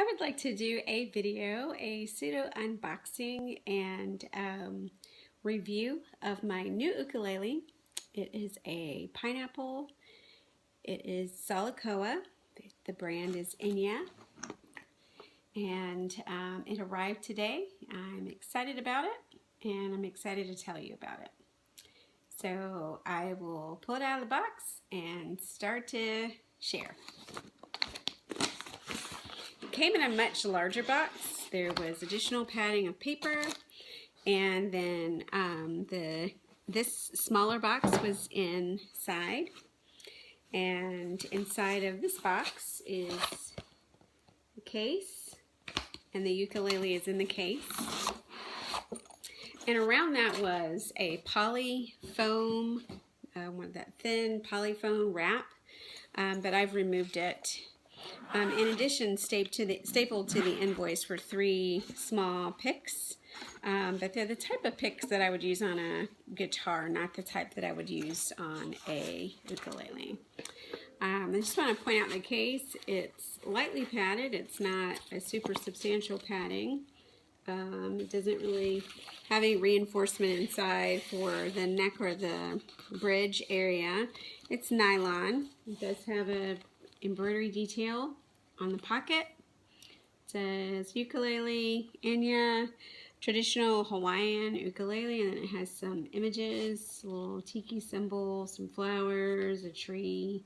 I would like to do a video, a pseudo unboxing and review of my new ukulele. It is a pineapple. It is solid Koa. The brand is Enya, and it arrived today. I'm excited about it, and I'm excited to tell you about it. So I will pull it out of the box and start to share. It came in a much larger box. There was additional padding of paper, and then this smaller box was inside. And inside of this box is the case, and the ukulele is in the case. And around that was a poly foam, that thin polyfoam wrap, but I've removed it. In addition, stapled to the invoice were 3 small picks, but they're the type of picks that I would use on a guitar, not the type that I would use on a ukulele. I just want to point out the case. It's lightly padded. It's not a super substantial padding. It doesn't really have any reinforcement inside for the neck or the bridge area. It's nylon. It does have a embroidery detail on the pocket. It says ukulele, Enya, traditional Hawaiian ukulele, and then it has some images, a little tiki symbol, some flowers, a tree,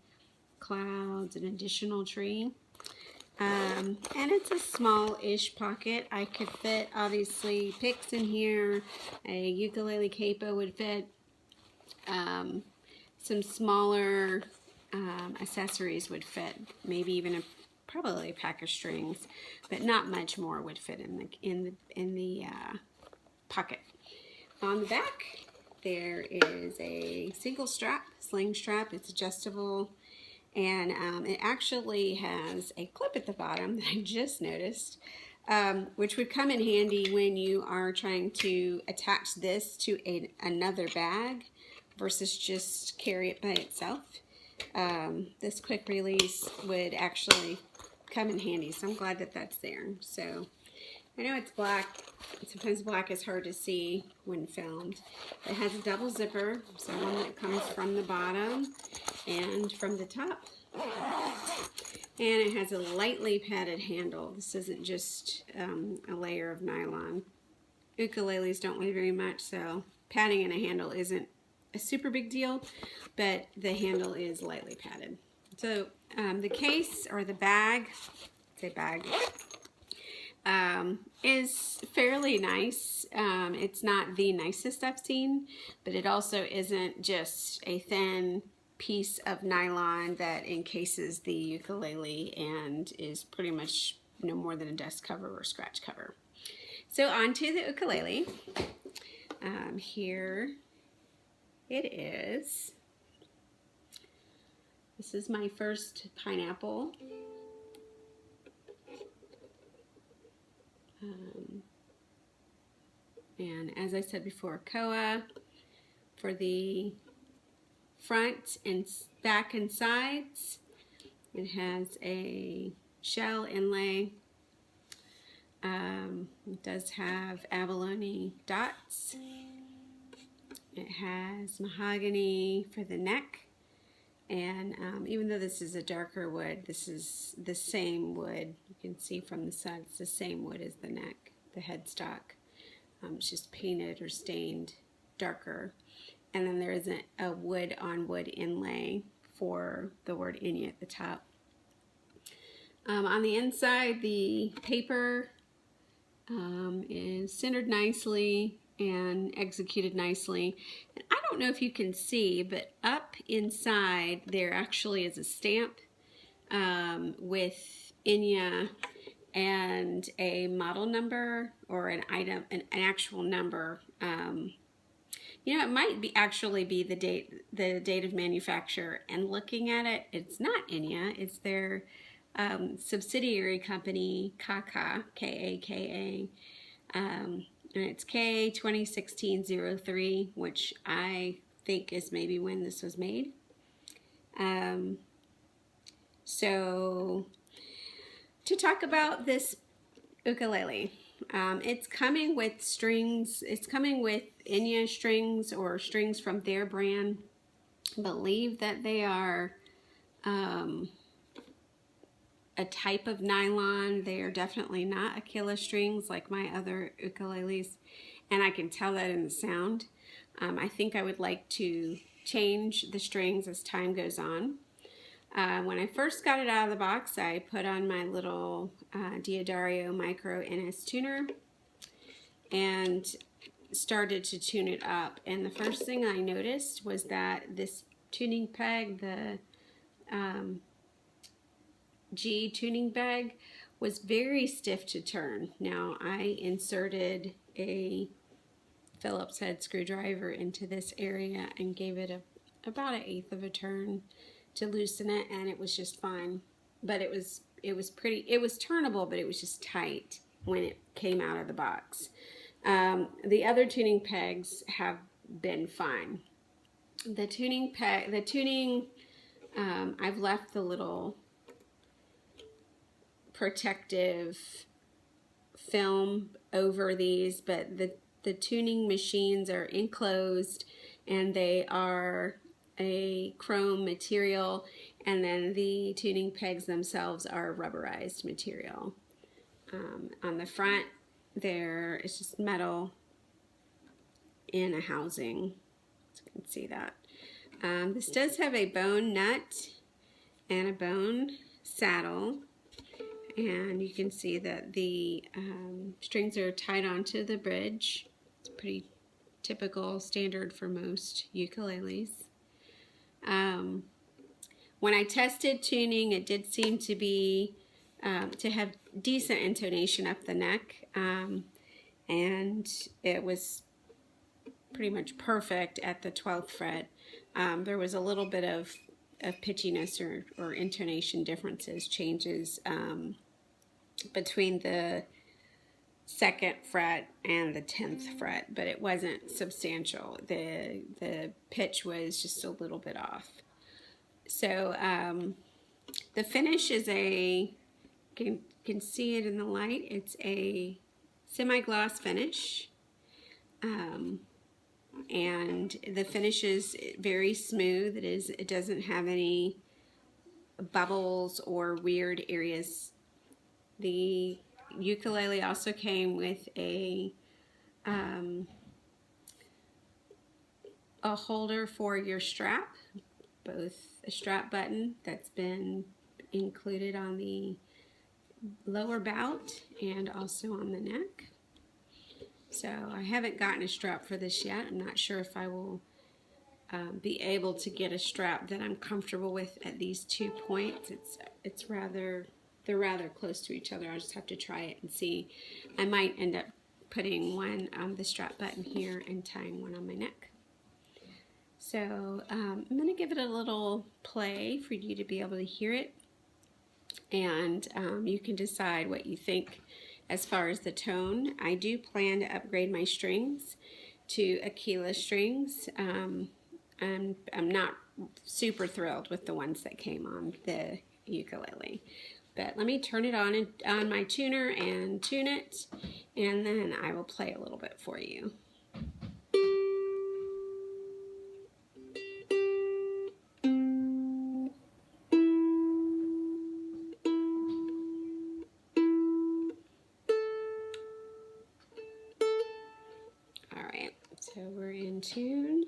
clouds, an additional tree. And it's a small-ish pocket. I could fit, obviously, picks in here. A ukulele capo would fit. Some smaller accessories would fit. Maybe even probably a pack of strings, but not much more would fit in the pocket. On the back, there is a single strap, sling strap. It's adjustable. And it actually has a clip at the bottom that I just noticed, which would come in handy when you are trying to attach this to another bag versus just carry it by itself. This quick release would actually come in handy, so I'm glad that that's there. So I know it's black. Sometimes black is hard to see when filmed. It has a double zipper, so one that comes from the bottom and from the top. And it has a lightly padded handle. This isn't just a layer of nylon. Ukuleles don't weigh very much, so padding in a handle isn't a super big deal, but the handle is lightly padded. So the case, or the bag, say bag, is fairly nice. It's not the nicest I've seen, but it also isn't just a thin piece of nylon that encases the ukulele and is pretty much no more than a dust cover or scratch cover. So onto the ukulele. Here it is. This is my first pineapple. And as I said before, Koa for the front and back and sides. It has a shell inlay. It does have abalone dots. It has mahogany for the neck. And even though this is a darker wood, this is the same wood. You can see from the side, it's the same wood as the neck, the headstock. It's just painted or stained darker. And then there isn't a wood on wood inlay for the word Enya at the top. On the inside, the paper is centered nicely and executed nicely. And I don't know if you can see, but up inside there actually is a stamp with Enya and a model number or an item, an actual number. You know, it might actually be the date of manufacture. And looking at it, it's not Enya. It's their subsidiary company, Kaka, K-A-K-A. And it's K2016-03, which I think is maybe when this was made. So to talk about this ukulele. It's coming with strings. It's coming with Enya strings or strings from their brand. I believe that they are a type of nylon. They are definitely not Aquila strings like my other ukuleles, and I can tell that in the sound. I think I would like to change the strings as time goes on. When I first got it out of the box, I put on my little Diodario Micro NS tuner and started to tune it up. And the first thing I noticed was that this tuning peg, the G tuning peg, was very stiff to turn. Now I inserted a Phillips head screwdriver into this area and gave it about 1/8 of a turn to loosen it, and it was just fine. But it was turnable, but it was just tight when it came out of the box. The other tuning pegs have been fine. The tuning I've left the little protective film over these, but the tuning machines are enclosed and they are a chrome material, and then the tuning pegs themselves are rubberized material. On the front there is just metal in a housing, so you can see that. This does have a bone nut and a bone saddle, and you can see that the strings are tied onto the bridge. It's pretty typical, standard for most ukuleles. When I tested tuning, it did seem to be to have decent intonation up the neck, and it was pretty much perfect at the 12th fret. There was a little bit of pitchiness or intonation differences, changes between the 2nd fret and the 10th fret, but it wasn't substantial. The pitch was just a little bit off. So the finish is you can see it in the light, it's a semi-gloss finish, and the finish is very smooth. It doesn't have any bubbles or weird areas. The ukulele also came with a holder for your strap, both a strap button that's been included on the lower bout and also on the neck. So I haven't gotten a strap for this yet. I'm not sure if I will be able to get a strap that I'm comfortable with at these 2 points. They're rather close to each other. I'll just have to try it and see. I might end up putting one on the strap button here and tying one on my neck. So I'm going to give it a little play for you to be able to hear it, and you can decide what you think as far as the tone. I do plan to upgrade my strings to Aquila strings. I'm not super thrilled with the ones that came on the ukulele, but let me turn it on my tuner and tune it, and then I will play a little bit for you. Alright, so we're in tune.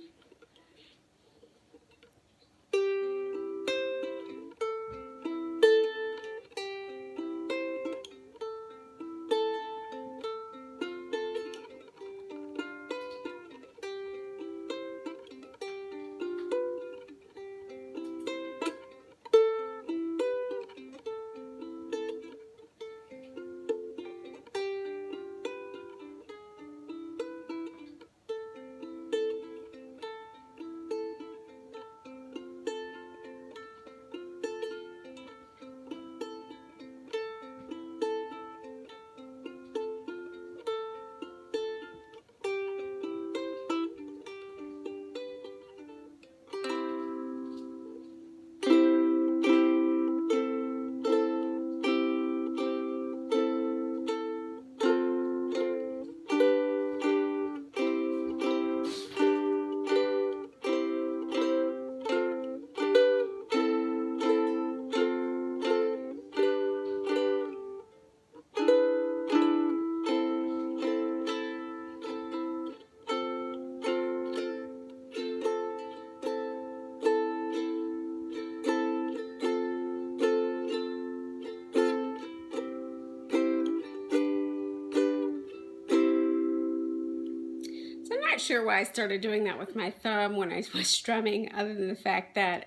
not sure why I started doing that with my thumb when I was strumming, other than the fact that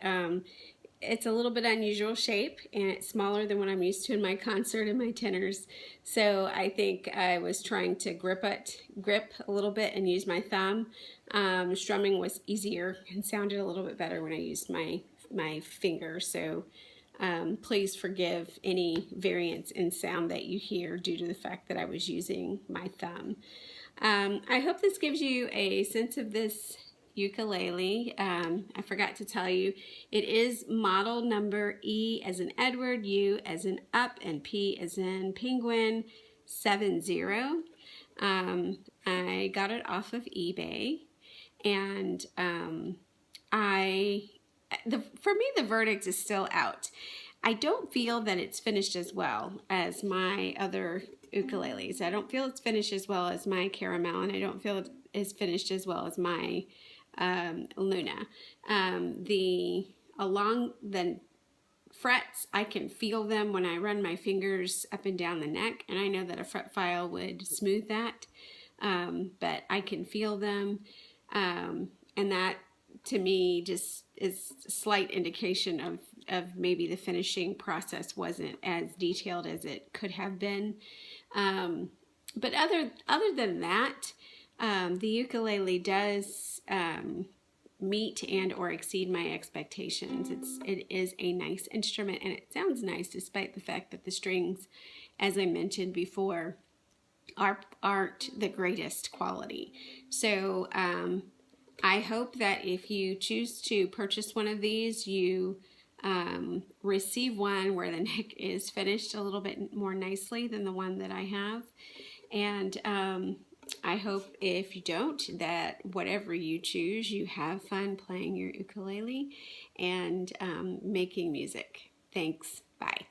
it's a little bit unusual shape and it's smaller than what I'm used to in my concert and my tenors. So I think I was trying to grip a little bit and use my thumb. Strumming was easier and sounded a little bit better when I used my finger. So please forgive any variance in sound that you hear due to the fact that I was using my thumb. I hope this gives you a sense of this ukulele. I forgot to tell you, it is model number E as in Edward, U as in up, and P as in Penguin 70. I got it off of eBay, and for me, the verdict is still out. I don't feel that it's finished as well as my other ukuleles. I don't feel it's finished as well as my Caramel, and I don't feel it is finished as well as my Luna. Along the frets, I can feel them when I run my fingers up and down the neck, and I know that a fret file would smooth that, but I can feel them, and that to me just is a slight indication of maybe the finishing process wasn't as detailed as it could have been. But other than that, the ukulele does meet and or exceed my expectations. It is a nice instrument, and it sounds nice despite the fact that the strings, as I mentioned before, aren't the greatest quality. So I hope that if you choose to purchase one of these, you receive one where the neck is finished a little bit more nicely than the one that I have. And I hope if you don't, that whatever you choose, you have fun playing your ukulele and making music. Thanks. Bye.